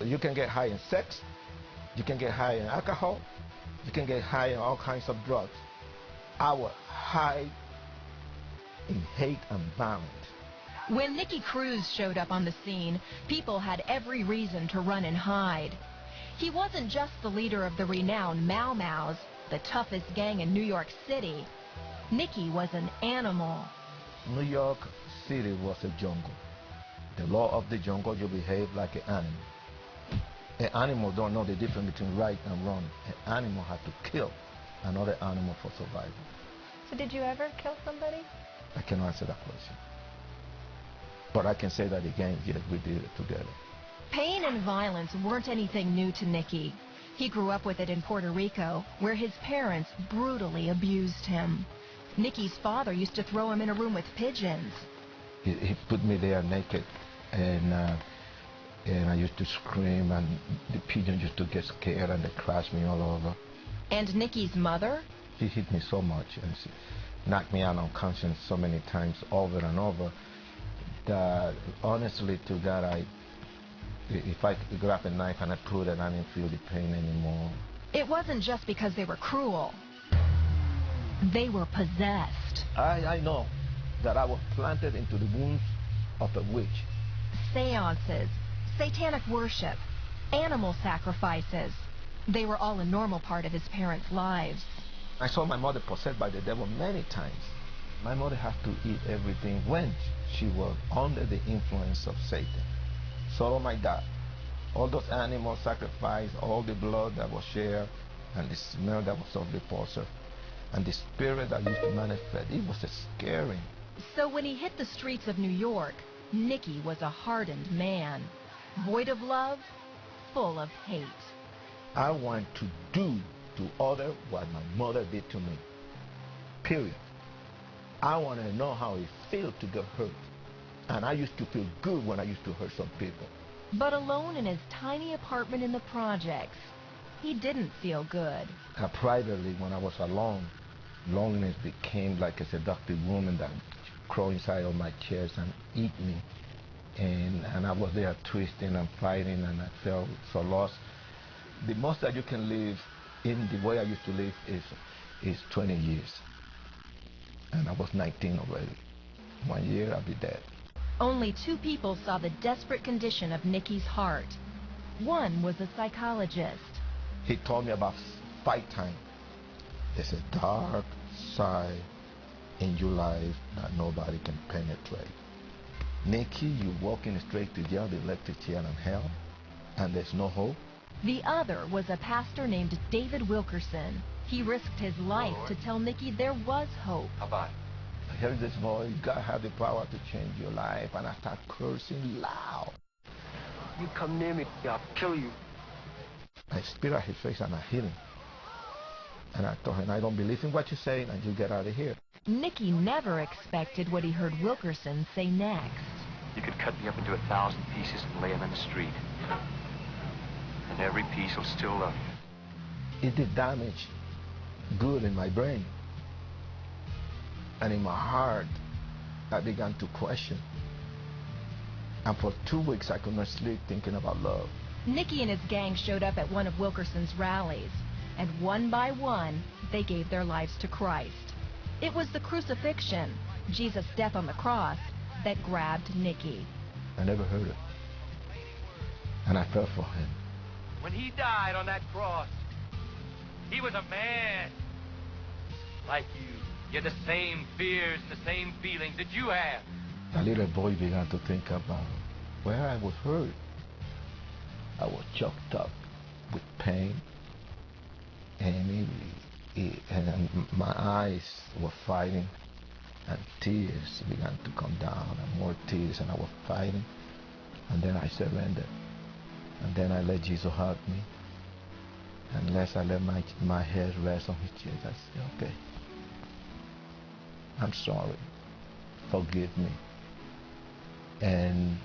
You can get high in sex, you can get high in alcohol, you can get high in all kinds of drugs. I was high in hate and bound. When Nicky Cruz showed up on the scene, people had every reason to run and hide. He wasn't just the leader of the renowned Mau Mau's, the toughest gang in New York City. Nicky was an animal. New York City was a jungle. The law of the jungle, you behave like an animal. An animal don't know the difference between right and wrong. An animal had to kill another animal for survival. So did you ever kill somebody? I cannot answer that question. But I can say that again, yes, we did it together. Pain and violence weren't anything new to Nicky. He grew up with it in Puerto Rico, where his parents brutally abused him. Nicky's father used to throw him in a room with pigeons. He put me there naked, and I used to scream, and the pigeon used to get scared, and they crashed me all over. And Nicky's mother? She hit me so much, and she knocked me out unconscious so many times over and over, that honestly to God, if I grab a knife and I put it, I didn't feel the pain anymore. It wasn't just because they were cruel. They were possessed. I know that I was planted into the wounds of a witch. Seances, satanic worship, animal sacrifices. They were all a normal part of his parents' lives. I saw my mother possessed by the devil many times. My mother had to eat everything when she was under the influence of Satan. So my dad, all those animal sacrifice, all the blood that was shared, and the smell that was of the possessor, and the spirit that used to manifest, it was scary. So when he hit the streets of New York, Nicky was a hardened man, void of love, full of hate. I want to do to others what my mother did to me. Period. I want to know how it feels to get hurt. And I used to feel good when I used to hurt some people. But alone in his tiny apartment in the projects, he didn't feel good. Privately, when I was alone, loneliness became like a seductive woman that crawled inside of my chest and eat me. And I was there twisting and fighting, and I felt so lost. The most that you can live in the way I used to live is 20 years. And I was 19 already. 1 year, I'll be dead. Only two people saw the desperate condition of Nicky's heart. One was a psychologist. He told me about fight time. There's a dark side in your life that nobody can penetrate. Nicky, you're walking straight to the electric chair in hell, and there's no hope. The other was a pastor named David Wilkerson. He risked his life to tell Nicky there was hope. I heard this voice, God have the power to change your life, and I start cursing loud. You come near me, I'll kill you. I spit at his face and I hit him. And I told him, I don't believe in what you're saying, and you get out of here. Nicky never expected what he heard Wilkerson say next. You could cut me up into 1,000 pieces and lay them in the street. And every piece will still love you. It did damage good in my brain. And in my heart, I began to question. And for 2 weeks, I could not sleep thinking about love. Nicky and his gang showed up at one of Wilkerson's rallies, and one by one, they gave their lives to Christ. It was the crucifixion, Jesus' death on the cross, that grabbed Nicky. I never heard it. And I fell for him. When he died on that cross, he was a man like you. You had the same fears and the same feelings that you have. A little boy began to think about where I was hurt. I was choked up with pain, and my eyes were fighting, and tears began to come down, and more tears, and I was fighting, and then I surrendered, and then I let Jesus hug me, and unless I let my head rest on his chest, I said, okay, I'm sorry, forgive me. And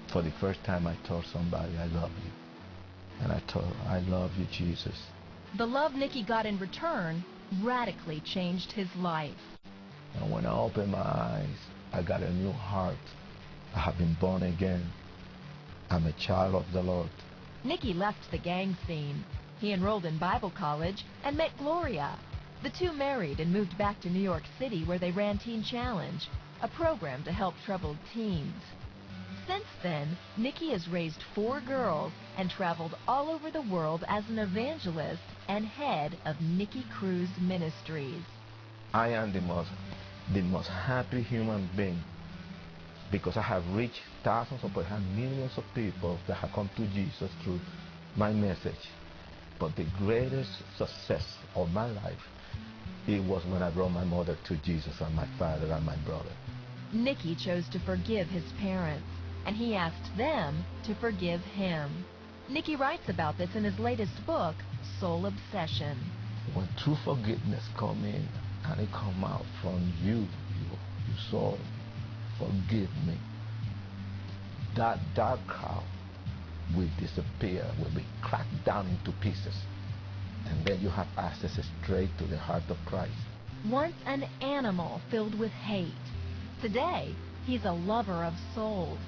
for the first time I told somebody, I love you. And I told her, I love you, Jesus. The love Nicky got in return radically changed his life. And when I opened my eyes, I got a new heart. I have been born again. I'm a child of the Lord. Nicky left the gang scene. He enrolled in Bible college and met Gloria. The two married and moved back to New York City, where they ran Teen Challenge, a program to help troubled teens. Since then, Nicky has raised 4 girls and traveled all over the world as an evangelist and head of Nicky Cruz Ministries. I am the most happy human being, because I have reached thousands or perhaps millions of people that have come to Jesus through my message. But the greatest success of my life, it was when I brought my mother to Jesus, and my father and my brother. Nicky chose to forgive his parents, and he asked them to forgive him. Nicky writes about this in his latest book, Soul Obsession. When true forgiveness come in, and it come out from you soul, forgive me, that dark cloud will disappear, will be cracked down into pieces, and then you have access straight to the heart of Christ. Once an animal filled with hate, today he's a lover of souls.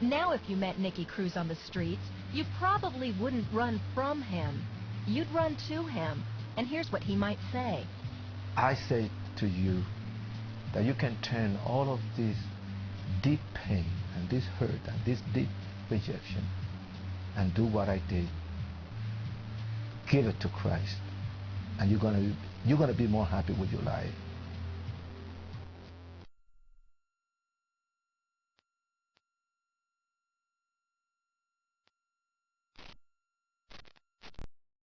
Now if you met Nicky Cruz on the streets, you probably wouldn't run from him. You'd run to him, and here's what he might say. I say to you that you can turn all of this deep pain and this hurt and this deep rejection and do what I did. Give it to Christ, and you're gonna be more happy with your life.